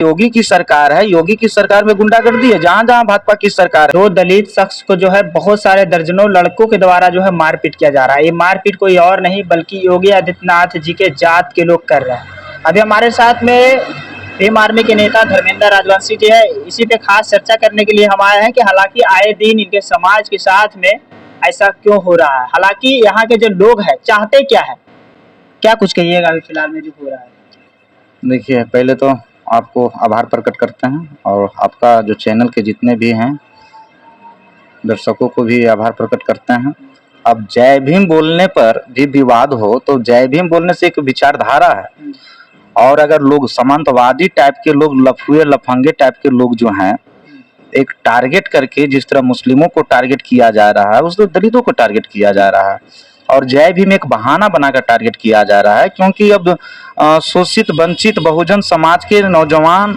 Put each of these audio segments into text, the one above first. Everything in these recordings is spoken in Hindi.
योगी की सरकार है, योगी की सरकार में गुंडागर्दी है। जहां जहां भाजपा की सरकार है, दो दलित शख्स को जो है बहुत सारे दर्जनों लड़कों के द्वारा जो है मारपीट किया जा रहा है। ये मारपीट कोई और नहीं बल्कि योगी आदित्यनाथ जी के जात के लोग कर रहे हैं। अभी हमारे साथ में भीम आर्मी के नेता धर्मेंद्र राजवंशी जी है। इसी पे खास चर्चा करने के लिए हम आए हैं कि हालांकि आए दिन इनके समाज के साथ में ऐसा क्यों हो रहा है। हालांकि यहाँ के जो लोग हैं चाहते क्या है, क्या कुछ कहिएगा अभी फिलहाल में जो हो रहा है। देखिए, पहले तो आपको आभार प्रकट करते हैं और आपका जो चैनल के जितने भी हैं दर्शकों को भी आभार प्रकट करते हैं। अब जय भीम बोलने पर भी विवाद हो तो जय भीम बोलने से एक विचारधारा है, और अगर लोग सामंतवादी टाइप के लोग, लफुए लफंगे टाइप के लोग जो हैं, एक टारगेट करके जिस तरह मुस्लिमों को टारगेट किया जा रहा है उस तरह दलितों को टारगेट किया जा रहा है, और जय भीम एक बहाना बनाकर टारगेट किया जा रहा है। क्योंकि अब शोषित वंचित बहुजन समाज के नौजवान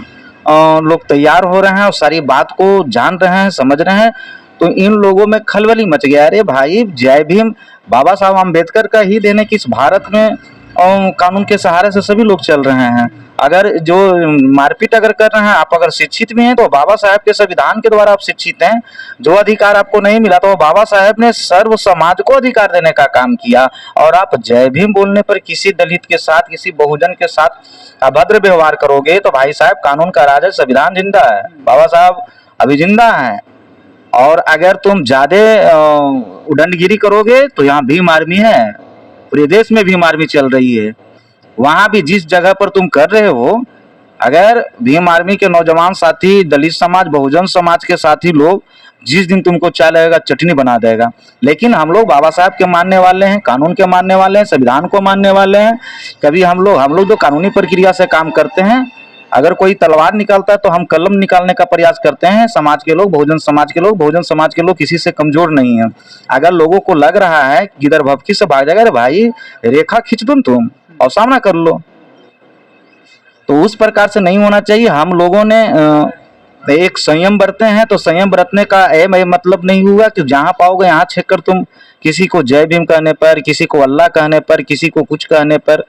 लोग तैयार हो रहे हैं और सारी बात को जान रहे हैं, समझ रहे हैं, तो इन लोगों में खलबली मच गया। अरे भाई, जय भीम बाबा साहब अम्बेडकर का ही देने की इस भारत में कानून के सहारे से सभी लोग चल रहे हैं। अगर जो मारपीट अगर कर रहे हैं, आप अगर शिक्षित भी हैं तो बाबा साहब के संविधान के द्वारा आप शिक्षित हैं। जो अधिकार आपको नहीं मिला तो बाबा साहब ने सर्व समाज को अधिकार देने का काम किया, और आप जय भीम बोलने पर किसी दलित के साथ, किसी बहुजन के साथ अभद्र व्यवहार करोगे तो भाई साहब, कानून का राज है, संविधान जिंदा है, बाबा साहब अभी जिंदा है। और अगर तुम ज्यादा उदंडगिरी करोगे तो यहाँ भीम आर्मी है, पूरे देश में भीम आर्मी चल रही है। वहां भी जिस जगह पर तुम कर रहे हो, अगर भीम आर्मी के नौजवान साथी, दलित समाज, बहुजन समाज के साथी लोग जिस दिन तुमको चाय लगेगा चटनी बना देगा। लेकिन हम लोग बाबा साहब के मानने वाले हैं, कानून के मानने वाले हैं, संविधान को मानने वाले हैं। कभी हम लोग तो कानूनी प्रक्रिया से काम करते हैं। अगर कोई तलवार निकालता है तो हम कलम निकालने का प्रयास करते हैं। समाज के लोग, बहुजन समाज के लोग, बहुजन समाज के लोग किसी से कमजोर नहीं है। अगर लोगों को लग रहा है कि इधर भपकी से भाग जाएगा, अरे भाई रेखा खींच दो तुम और सामना कर लो। तो उस प्रकार से नहीं होना चाहिए। हम लोगों ने एक संयम बरते हैं, तो संयम बरतने का मतलब नहीं हुआ कि जहां पाओगे यहाँ छेक कर तुम किसी को जय भीम कहने पर, किसी को अल्लाह कहने पर, किसी को कुछ कहने पर,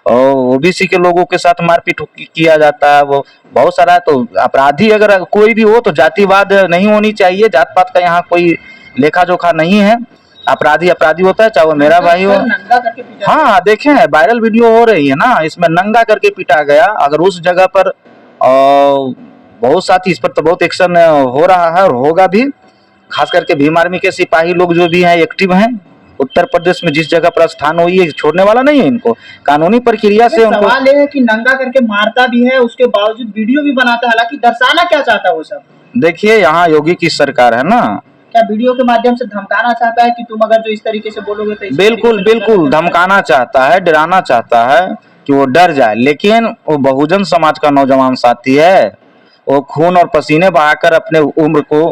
और ओबीसी के लोगों के साथ मारपीट किया जाता है। वो बहुत सारा, तो अपराधी अगर कोई भी हो तो जातिवाद नहीं होनी चाहिए। जात पात का यहाँ कोई लेखा जोखा नहीं है। अपराधी अपराधी होता है, चाहे वो मेरा भाई हो। हाँ, देखें वायरल वीडियो हो रही है ना, इसमें नंगा करके पीटा गया। अगर उस जगह पर बहुत साथी, इस पर तो बहुत एक्शन हो रहा है और होगा भी। खास करके भीम आर्मी के सिपाही लोग जो भी हैं, एक्टिव हैं। उत्तर प्रदेश में जिस जगह पर स्थान हुई है, छोड़ने वाला नहीं है इनको, कानूनी प्रक्रिया से उनको। सवाल ये है कि नंगा करके मारता भी है, उसके बावजूद वीडियो भी बनाता है। हालांकि दर्शाना क्या चाहता है वो सब? देखिए, यहाँ योगी की सरकार है ना, क्या वीडियो के माध्यम से धमकाना चाहता है कि तुम अगर जो इस तरीके से बोलोगे तो बिल्कुल बिल्कुल धमकाना चाहता है, डराना चाहता है कि वो डर जाए। लेकिन वो बहुजन समाज का नौजवान साथी है, वो खून और पसीने बहाकर अपने उम्र को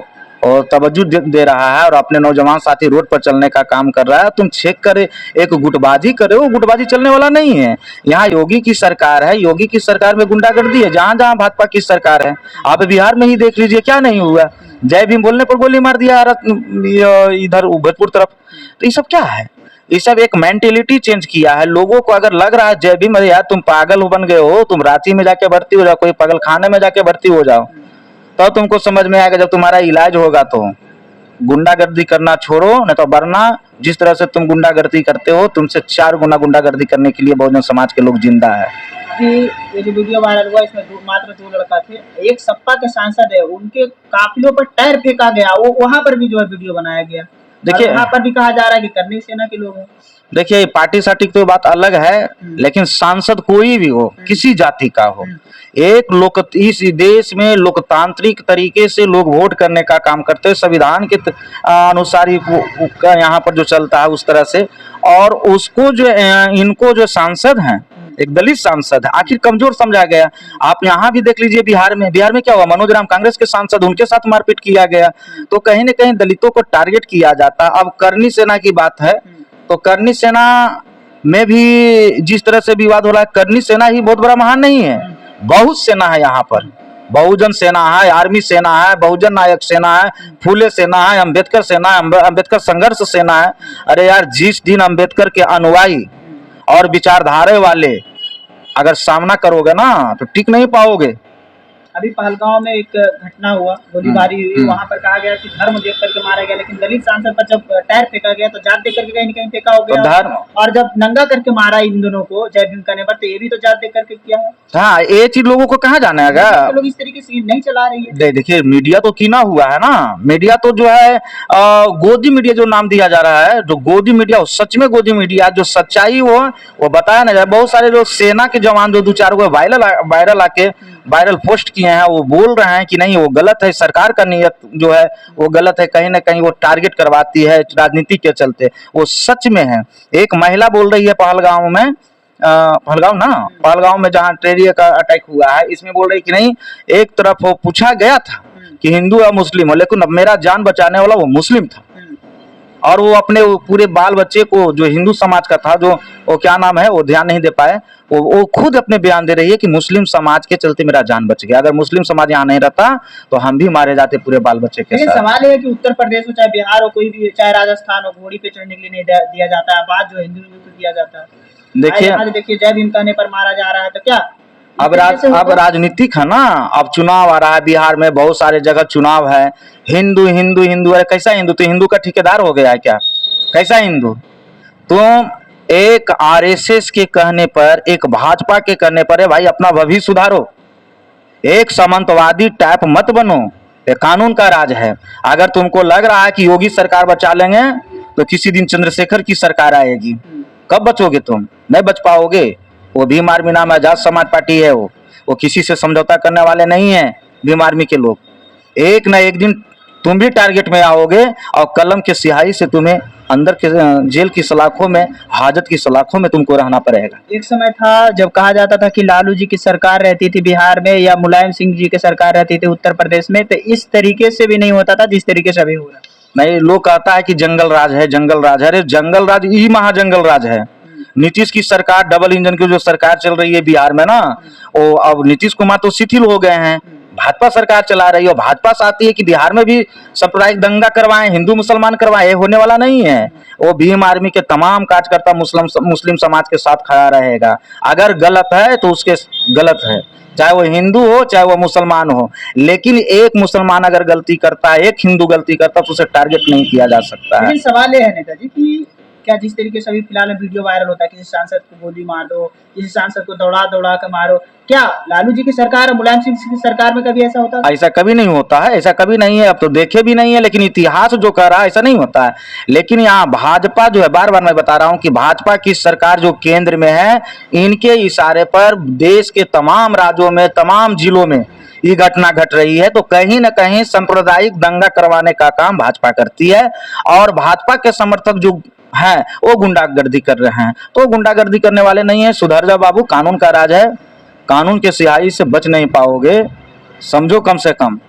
और तवज्जो दे रहा है और अपने नौजवान साथी रोड पर चलने का काम कर रहा है। तुम चेक करे एक गुटबाजी करे, वो गुटबाजी चलने वाला नहीं है। यहाँ योगी की सरकार है, योगी की सरकार में गुंडागर्दी है। जहां जहां भाजपा की सरकार है, आप बिहार में ही देख लीजिए, क्या नहीं हुआ। जय भीम बोलने पर गोली मार दिया इधर भोजपुर तरफ। तो ये सब क्या है? ये सब एक मेंटेलिटी चेंज किया है। लोगों को अगर लग रहा है जय भीम, अरे यार तुम पागल बन गए हो, तुम रांची में जाके भर्ती हो जाओ, कोई पागल खाने में जाके भर्ती हो जाओ, तो तुमको समझ में आएगा। जब तुम्हारा इलाज होगा तो गुंडागर्दी करना छोड़ो, नहीं तो वरना जिस तरह से तुम गुंडागर्दी करते हो, तुमसे 4 गुना गुंडागर्दी करने के लिए बहुजन समाज के लोग जिंदा है। ये जो वीडियो वायरल हुआ, इसमें मात्र 2 लड़का थे। एक सपा के सांसद है, उनके काफिलों पर टायर फेंका गया, वो वहां पर भी जो है वीडियो बनाया गया। देखिए, वहां पर भी कहा जा रहा है कि करनी सेना के लोग हैं। देखिए, पार्टी सार्टी की तो बात अलग है, लेकिन सांसद कोई भी हो, किसी जाति का हो, इस देश में लोकतांत्रिक तरीके से लोग वोट करने का काम करते हैं, संविधान के अनुसार ही यहाँ पर जो चलता है उस तरह से। और उसको जो इनको जो सांसद हैं, एक दलित सांसद है, आखिर कमजोर समझा गया। आप यहाँ भी देख लीजिए, बिहार में क्या हुआ, मनोज राम कांग्रेस के सांसद, उनके साथ मारपीट किया गया। तो कहीं न कहीं दलितों को टारगेट किया जाता। अब करनी सेना की बात है, तो करनी सेना में भी जिस तरह से विवाद हो रहा है, करनी सेना ही बहुत बड़ा महान नहीं है, बहुत सेना है यहाँ पर। बहुजन सेना है, आर्मी सेना है, बहुजन नायक सेना है, फूले सेना है, अम्बेडकर सेना है, अम्बेडकर संघर्ष सेना है। अरे यार, जिस दिन अम्बेडकर के अनुयायी और विचारधारा वाले अगर सामना करोगे ना तो टिक नहीं पाओगे। अभी पहलगांव में एक घटना हुआ, गोलीबारी हुई, वहां पर कहा गया कि धर्म देख करके मारा गया, लेकिन दलित सांसद पर जब टायर फेंका गया तो जात देख करके कहीं न कहीं फेंका हो तो गया, धर्म, और जब नंगा करके मारा इन दोनों को जय भीम करने पर, तो ये भी तो जात देख करके किया है। हाँ, ये चीज लोगों को कहाँ जाना है? तो लोग इस तरीके से नहीं चला रही है। देखिए, मीडिया तो कीना हुआ है ना। मीडिया तो जो है गोदी मीडिया जो नाम दिया जा रहा है, जो गोदी मीडिया, सच में गोदी मीडिया, जो सच्चाई वो बताया ना जाए। बहुत सारे जो सेना के जवान जो 2-4 को वायरल आके वायरल पोस्ट किए हैं, वो बोल रहे हैं कि नहीं वो गलत है, सरकार का नीयत जो है वो गलत है, कहीं ना कहीं वो टारगेट करवाती है राजनीति के चलते। वो सच में है। एक महिला बोल रही है पहलगांव में, पहलगांव में जहाँ ट्रेरिया का अटैक हुआ है, इसमें बोल रही कि नहीं, एक तरफ वो पूछा गया था कि हिंदू या मुस्लिम हो, लेकिन अब मेरा जान बचाने वाला वो मुस्लिम था, और वो अपने पूरे बाल बच्चे को जो हिंदू समाज का था, जो वो क्या नाम है वो ध्यान नहीं दे पाए, वो खुद अपने बयान दे रही है कि मुस्लिम समाज के चलते मेरा जान बच गया, अगर मुस्लिम समाज यहाँ नहीं रहता तो हम भी मारे जाते पूरे बाल बच्चे के साथ। सवाल है कि उत्तर प्रदेश हो, चाहे बिहार हो, कोई भी, चाहे राजस्थान हो, घोड़ी पे चढ़ने के लिए नहीं दिया जाता है, बात जो हिंदू को दिया जाता है। देखिए जय भीम कहने पर मारा जा रहा है, तो क्या अब राजनीतिक है ना। अब चुनाव आ रहा है बिहार में, बहुत सारे जगह चुनाव है। हिंदू हिंदू हिंदू, अरे कैसा हिंदू? तो हिंदू का ठेकेदार हो गया है क्या? कैसा हिंदू? तुम एक आरएसएस के कहने पर, एक भाजपा के कहने पर, है भाई अपना भविष्य सुधारो, एक सामंतवादी टाइप मत बनो। ये कानून का राज है। अगर तुमको लग रहा है कि योगी सरकार बचा लेंगे तो किसी दिन चंद्रशेखर की सरकार आएगी, कब बचोगे तुम? नहीं बच पाओगे। वो भीम आर्मी नाम आजाद समाज पार्टी है, वो किसी से समझौता करने वाले नहीं है भीम आर्मी के लोग। एक न एक दिन तुम भी टारगेट में आओगे, और कलम के स्याही से तुम्हें अंदर के जेल की सलाखों में, हाजत की सलाखों में तुमको रहना पड़ेगा। एक समय था जब कहा जाता था कि लालू जी की सरकार रहती थी बिहार में, या मुलायम सिंह जी की सरकार रहती थी उत्तर प्रदेश में, तो इस तरीके से भी नहीं होता था जिस तरीके से अभी हो रहा है। नहीं, लोग कहता है कि जंगल राज है, जंगल राज है। अरे जंगल राज, ये महाजंगल राज है। नीतीश की सरकार, डबल इंजन की जो सरकार चल रही है बिहार में ना, वो अब नीतीश कुमार तो शिथिल हो गए हैं, भाजपा सरकार चला रही है। और भाजपा चाहती है कि बिहार में भी सांप्रदायिक दंगा करवाएं, हिंदू मुसलमान करवाएं, होने वाला नहीं है। वो भीम आर्मी के तमाम कार्यकर्ता मुस्लिम समाज के साथ खड़ा रहेगा। अगर गलत है तो उसके गलत है, चाहे वो हिंदू हो चाहे वो मुसलमान हो। लेकिन एक मुसलमान अगर गलती करता है, एक हिंदू गलती करता है, तो उसे टारगेट नहीं किया जा सकता है। लेकिन सवाल ये है नेताजी कि क्या जिस तरीके से अभी फिलहाल वीडियो वायरल होता है, किसी सांसद को गोली मार दो, किसी सांसद को दौड़ा कर मारो, क्या लालू जी की सरकार और मुलायम सिंह की सरकार में कभी ऐसा होता है? ऐसा कभी नहीं होता है, ऐसा कभी नहीं है। अब तो देखे भी नहीं है, लेकिन इतिहास जो कह रहा है ऐसा नहीं होता है। लेकिन यहाँ भाजपा जो है, बार बार मैं बता रहा हूँ कि भाजपा की सरकार जो केंद्र में है, इनके इशारे पर देश के तमाम राज्यों में, तमाम जिलों में ये घटना घट रही है। तो कहीं ना कहीं सांप्रदायिक दंगा करवाने का काम भाजपा करती है, और भाजपा के समर्थक जो हैं वो गुंडागर्दी कर रहे हैं। तो गुंडागर्दी करने वाले नहीं है, सुधर जा बाबू, कानून का राज है, कानून के स्याही से बच नहीं पाओगे, समझो कम से कम।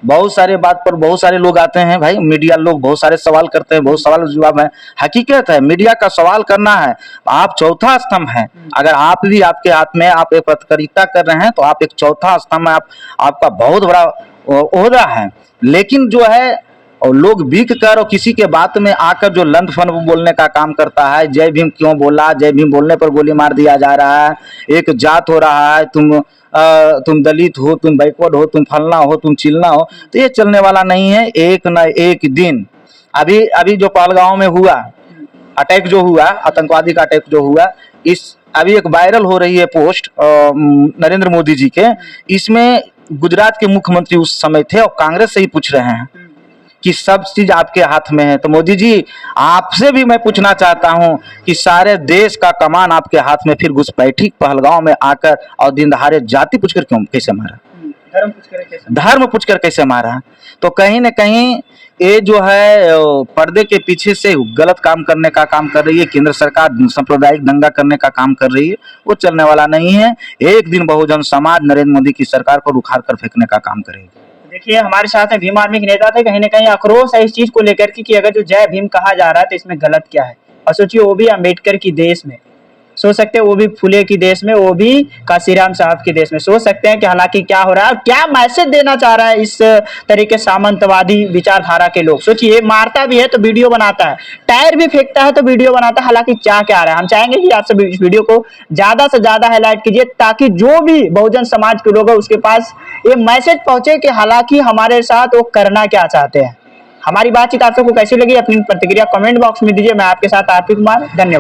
बहुत सारे बात पर बहुत सारे लोग आते हैं भाई, मीडिया लोग बहुत सारे सवाल करते हैं, बहुत सवाल जवाब है। हकीकत है, मीडिया का सवाल करना है। आप चौथा स्तंभ है, अगर आप भी, आपके हाथ में आप एक पत्रकारिता कर रहे हैं तो आप एक चौथा स्तंभ है, आपका बहुत बड़ा ओहदा है। लेकिन जो है, और लोग बिक कर और किसी के बात में आकर जो लंद फन बोलने का काम करता है, जय भीम क्यों बोला, जय भीम बोलने पर गोली मार दिया जा रहा है, एक जात हो रहा है, तुम दलित हो, तुम बैकवर्ड हो, तुम फलना हो, तुम चिलना हो, तो ये चलने वाला नहीं है। एक न एक दिन, अभी जो पहलगांव में हुआ अटैक जो हुआ, आतंकवादी का अटैक जो हुआ, इस अभी एक वायरल हो रही है पोस्ट नरेंद्र मोदी जी के, इसमें गुजरात के मुख्यमंत्री उस समय थे और कांग्रेस से ही पूछ रहे हैं कि सब चीज आपके हाथ में है। तो मोदी जी, आपसे भी मैं पूछना चाहता हूं कि सारे देश का कमान आपके हाथ में, फिर घुसपैठी पहलगांव में आकर और दिन दहाड़े जाति पूछकर क्यों, कैसे मारा? धर्म पूछकर कैसे मारा? तो कहीं ना कहीं ये जो है पर्दे के पीछे से गलत काम करने का काम कर रही है केंद्र सरकार, सांप्रदायिक दंगा करने का काम कर रही है, वो चलने वाला नहीं है। एक दिन बहुजन समाज नरेंद्र मोदी की सरकार को उखाड़ कर फेंकने का काम करेगी। देखिए, हमारे साथ भीम आर्मी के नेता थे, कहीं ना कहीं आक्रोश है इस चीज को लेकर कि अगर जो जय भीम कहा जा रहा है तो इसमें गलत क्या है। और सोचिए वो भी अम्बेडकर की देश में, सोच सकते हैं वो भी फूले की देश में, वो भी काशीराम साहब के देश में। सोच सकते हैं कि हालांकि क्या हो रहा है और क्या मैसेज देना चाह रहा है इस तरीके सामंतवादी विचारधारा के लोग। सोचिए, मारता भी है तो वीडियो बनाता है, टायर भी फेंकता है तो वीडियो बनाता है, हालांकि क्या क्या आ रहा है। हम चाहेंगे कि आप सब इस वीडियो को ज्यादा से ज्यादा हाईलाइट कीजिए ताकि जो भी बहुजन समाज के लोग हैं उसके पास ये मैसेज पहुंचे कि हालांकि हमारे साथ वो करना क्या चाहते हैं। हमारी बातचीत आप सबको कैसी लगी, अपनी प्रतिक्रिया कमेंट बॉक्स में दीजिए। मैं आपके साथ आरपी कुमार, धन्यवाद।